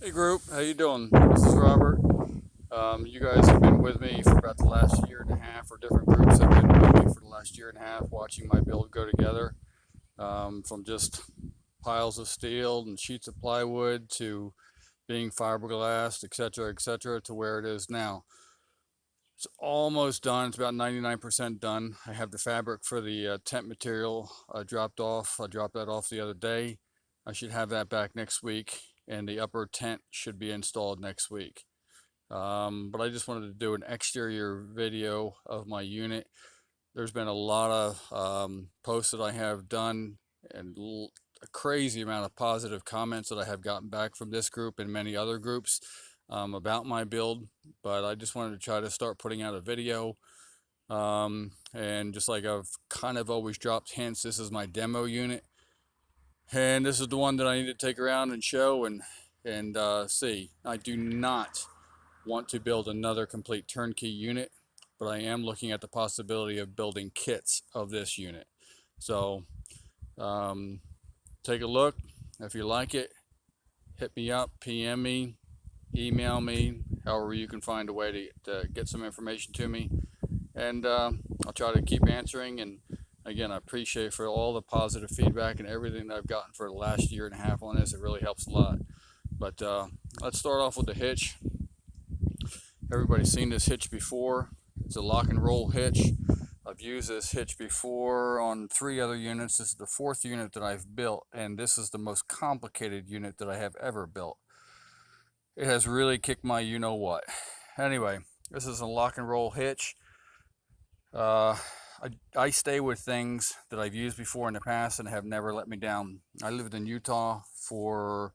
Hey group, how you doing? This is Robert. You guys have been with me for about the last year and a half, or different groups have been with me for the last year and a half, watching my build go together. From just piles of steel and sheets of plywood to being fiberglass, etc., to where it is now. It's almost done. It's about 99% done. I have the fabric for the tent material dropped off. I dropped that off the other day. I should have that back next week, and the upper tent should be installed next week. But I just wanted to do an exterior video of my unit. There's been a lot of posts that I have done, and a crazy amount of positive comments that I have gotten back from this group and many other groups about my build. But I just wanted to try to start putting out a video. And just like I've kind of always dropped hints, this is my demo unit. And this is the one that I need to take around and show and see. I do not want to build another complete turnkey unit, but I am looking at the possibility of building kits of this unit. So take a look. If you like it, hit me up, PM me, email me, however you can find a way to get some information to me. And I'll try to keep answering. And again, I appreciate for all the positive feedback and everything that I've gotten for the last year and a half on this. It really helps a lot. But let's start off with the hitch. Everybody's seen this hitch before. It's a lock and roll hitch. I've used this hitch before on 3 other units. This is the 4th unit that I've built, and this is the most complicated unit that I have ever built. It has really kicked my you-know-what. Anyway, this is a lock and roll hitch. I stay with things that I've used before in the past and have never let me down. I lived in Utah for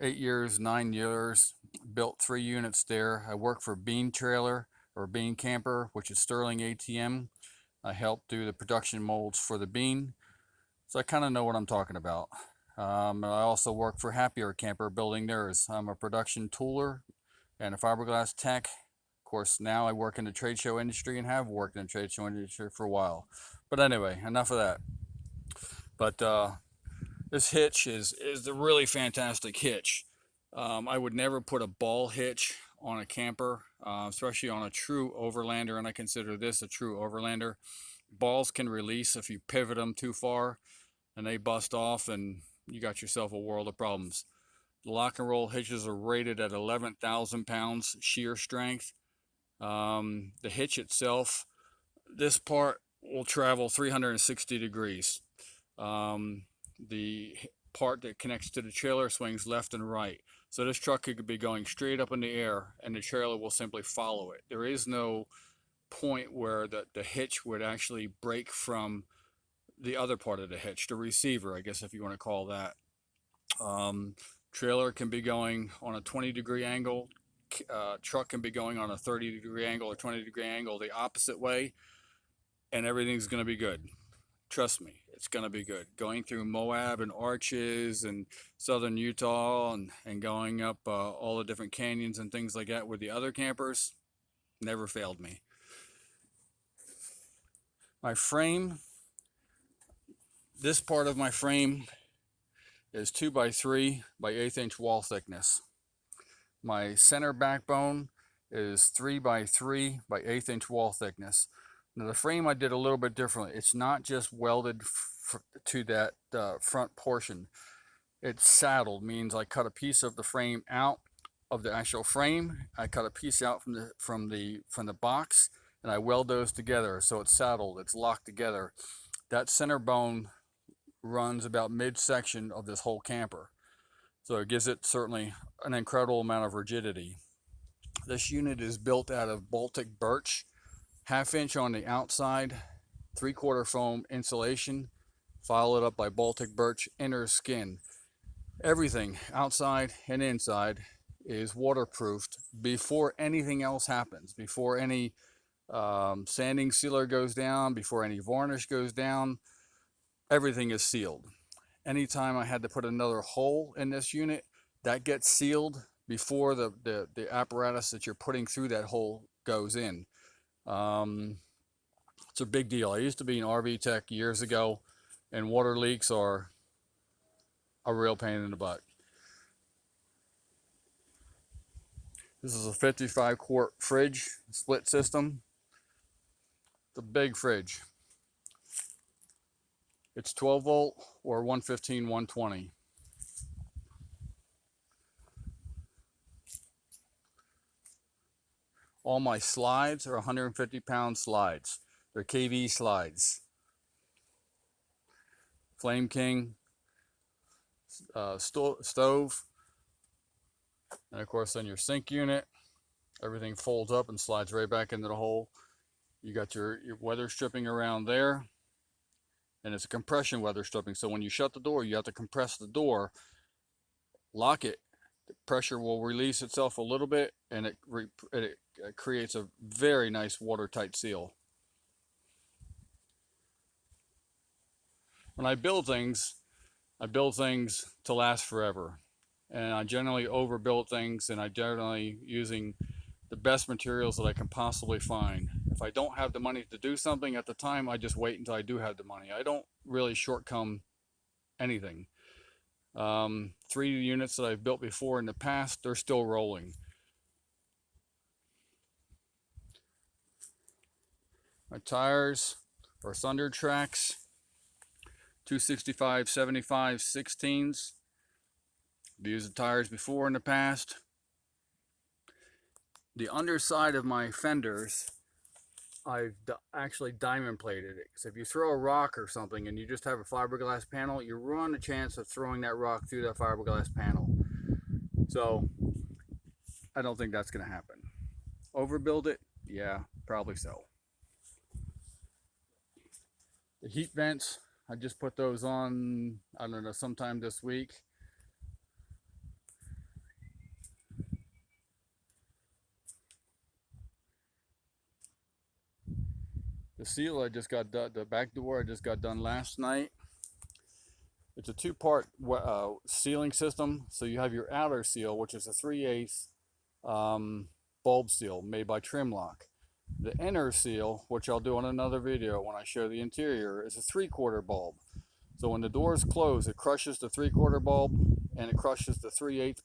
8 years, 9 years, built 3 units there. I worked for Bean Trailer or Bean Camper, which is Sterling ATM. I helped do the production molds for the Bean, so I kind of know what I'm talking about. And I also work for Happier Camper building theirs. I'm a production tooler and a fiberglass tech. Of course, now I work in the trade show industry and have worked in the trade show industry for a while. But anyway, enough of that. But this hitch is the really fantastic hitch. I would never put a ball hitch on a camper, especially on a true overlander, and I consider this a true overlander. Balls can release if you pivot them too far, and they bust off, and you got yourself a world of problems. The lock and roll hitches are rated at 11,000 pounds shear strength. The hitch itself, this part will travel 360 degrees. The part that connects to the trailer swings left and right. So this truck could be going straight up in the air and the trailer will simply follow it. There is no point where the hitch would actually break from the other part of the hitch, the receiver, I guess, if you want to call that. Trailer can be going on a 20-degree angle. Truck can be going on a 30-degree angle or 20-degree angle the opposite way, and everything's going to be good. Trust me, it's going to be good. Going through Moab and Arches and southern Utah and going up all the different canyons and things like that with the other campers, never failed me. My frame, this part of my frame is 2x3 by 1/8 inch wall thickness. My center backbone is 3x3 by 1/8 inch wall thickness. Now the frame I did a little bit differently. It's not just welded to that front portion. It's saddled, means I cut a piece of the frame out of the actual frame. I cut a piece out from the box, and I weld those together. So it's saddled, it's locked together. That center bone runs about midsection of this whole camper. So it gives it certainly an incredible amount of rigidity. This unit is built out of Baltic Burch, 1/2 inch on the outside, 3/4 foam insulation, followed up by Baltic Burch inner skin. Everything outside and inside is waterproofed before anything else happens, before any sanding sealer goes down, before any varnish goes down. Everything is sealed. Anytime I had to put another hole in this unit, that gets sealed before the apparatus that you're putting through that hole goes in. It's a big deal. I used to be an RV tech years ago, and water leaks are a real pain in the butt. This is a 55 quart fridge split system. The big fridge. It's 12 volt or 115, 120. All my slides are 150-pound slides. They're KV slides. Flame King stove, and of course then your sink unit. Everything folds up and slides right back into the hole. You got your weather stripping around there, and it's a compression weather stripping. So when you shut the door, you have to compress the door, lock it. The pressure will release itself a little bit, and it creates a very nice watertight seal. When I build things to last forever. And I generally overbuild things, and I generally using the best materials that I can possibly find. If I don't have the money to do something at the time, I just wait until I do have the money. I don't really shortcome anything. 3 units that I've built before in the past, they're still rolling. My tires are Thunder Tracks 265 75 16s. I've used the tires before in the past. The underside of my fenders, I've actually diamond plated it. So if you throw a rock or something and you just have a fiberglass panel, you run a chance of throwing that rock through that fiberglass panel. So I don't think that's going to happen. Overbuild it? Yeah, probably so. The heat vents, I just put those on, I don't know, sometime this week. The seal I just got done, the back door I just got done last night. It's a two-part sealing system. So you have your outer seal, which is a 3/8 bulb seal made by Trimlock. The inner seal, which I'll do on another video when I show the interior, is a 3/4 bulb. So when the doors close, it crushes the 3/4 bulb and it crushes the 3/8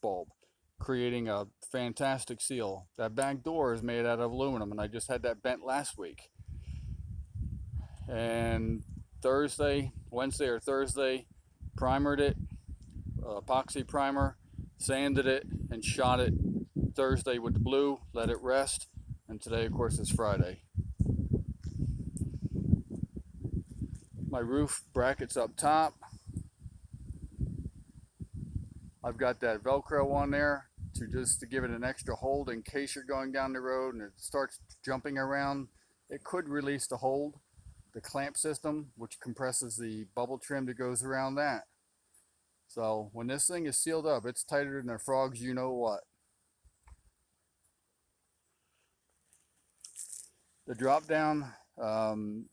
bulb, creating a fantastic seal. That back door is made out of aluminum, and I just had that bent last week. And Wednesday or Thursday, primered it, epoxy primer, sanded it, and shot it Thursday with the blue, let it rest, and today, of course, is Friday. My roof brackets up top. I've got that Velcro on there to give it an extra hold in case you're going down the road and it starts jumping around. It could release the hold. The clamp system, which compresses the bubble trim that goes around that. So when this thing is sealed up, it's tighter than a frog's you know what. The drop down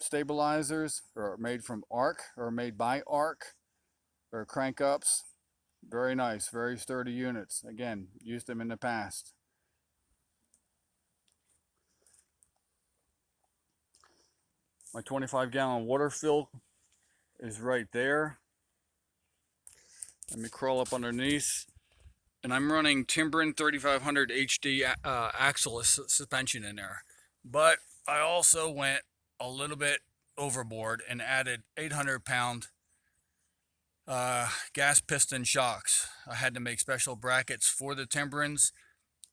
stabilizers are made from Arc, or made by Arc. They're crank ups. Very nice, very sturdy units. Again, used them in the past. My 25-gallon water fill is right there. Let me crawl up underneath. And I'm running Timbren 3500 HD axle suspension in there. But I also went a little bit overboard and added 800-pound gas piston shocks. I had to make special brackets for the Timbrens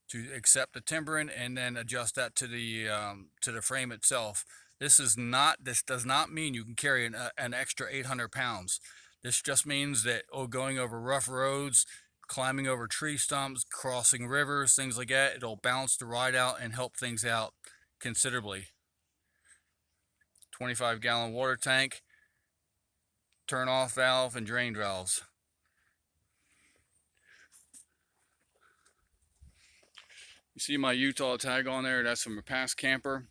to accept the Timbren and then adjust that to the frame itself. This does not mean you can carry an extra 800 pounds. This just means that going over rough roads, climbing over tree stumps, crossing rivers, things like that, it'll balance the ride out and help things out considerably. 25-gallon water tank, turn off valve and drain valves. You see my Utah tag on there, that's from a past camper.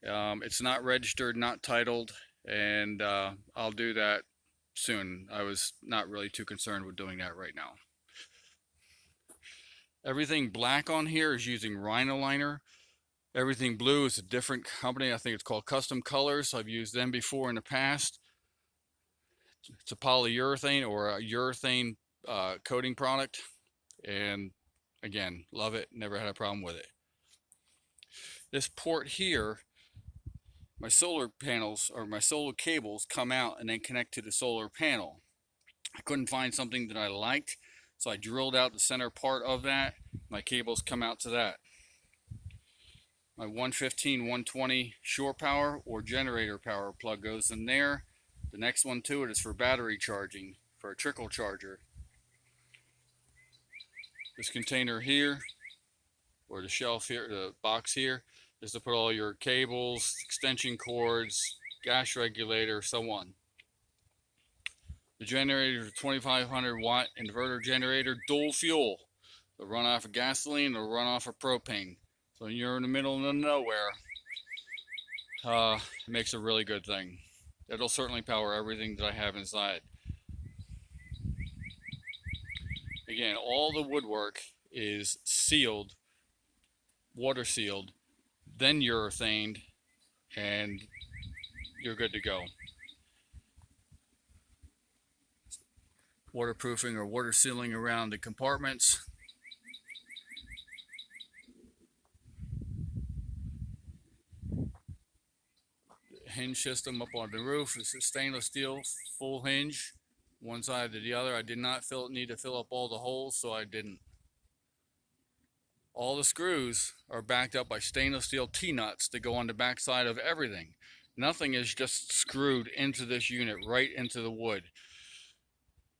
It's not registered, not titled, and I'll do that soon. I was not really too concerned with doing that right now. Everything black on here is using Rhinoliner. Everything blue is a different company. I think it's called Custom Colors. I've used them before in the past. It's a polyurethane or a urethane coating product, and Again, love it, never had a problem with it. This port here, my solar panels or my solar cables come out and then connect to the solar panel. I couldn't find something that I liked, so I drilled out the center part of that. My cables come out to that. My 115, 120 shore power or generator power plug goes in there. The next one to it is for battery charging, for a trickle charger. This container here, or the shelf here, the box here, is to put all your cables, extension cords, gas regulator, so on. The generator is a 2500 watt inverter generator, dual fuel. They'll run off of gasoline, they'll run off of propane. So when you're in the middle of nowhere, it makes a really good thing. It'll certainly power everything that I have inside. Again, all the woodwork is sealed, water sealed, then urethaned, and you're good to go. Waterproofing or water sealing around the compartments. Hinge system up on the roof is a stainless steel full hinge, one side to the other. I did not need to fill up all the holes, so I didn't. All the screws are backed up by stainless steel T-nuts that go on the back side of everything. Nothing is just screwed into this unit, right into the wood.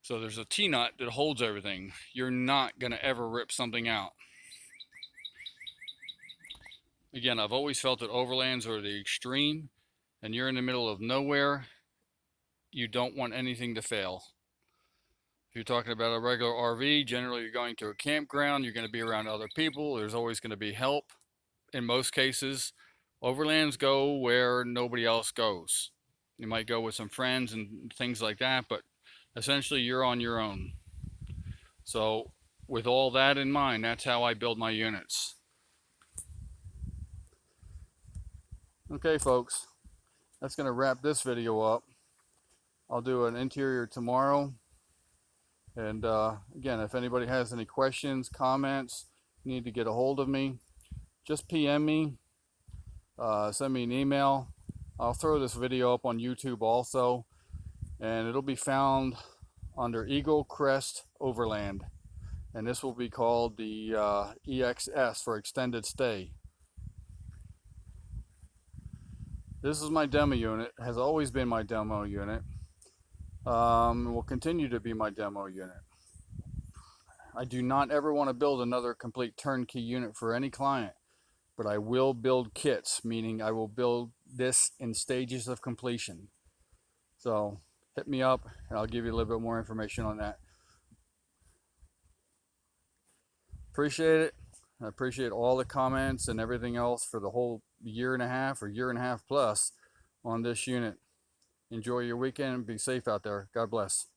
So there's a T-nut that holds everything. You're not going to ever rip something out. Again, I've always felt that overlands are the extreme, and you're in the middle of nowhere, you don't want anything to fail. If you're talking about a regular RV, generally you're going to a campground, you're going to be around other people, there's always going to be help in most cases. Overlands go where nobody else goes. You might go with some friends and things like that, but essentially you're on your own. So with all that in mind, that's how I build my units. Okay folks, that's going to wrap this video up. I'll do an interior tomorrow. And again, if anybody has any questions, comments, you need to get a hold of me, just PM me, send me an email. I'll throw this video up on YouTube also, and it'll be found under Crest Overland. And this will be called the EXS for extended stay. This is my demo unit, has always been my demo unit. Will continue to be my demo unit. I do not ever want to build another complete turnkey unit for any client, but I will build kits, meaning I will build this in stages of completion. So hit me up and I'll give you a little bit more information on that. Appreciate it. I appreciate all the comments and everything else for the whole year and a half or year and a half plus on this unit. Enjoy your weekend and be safe out there. God bless.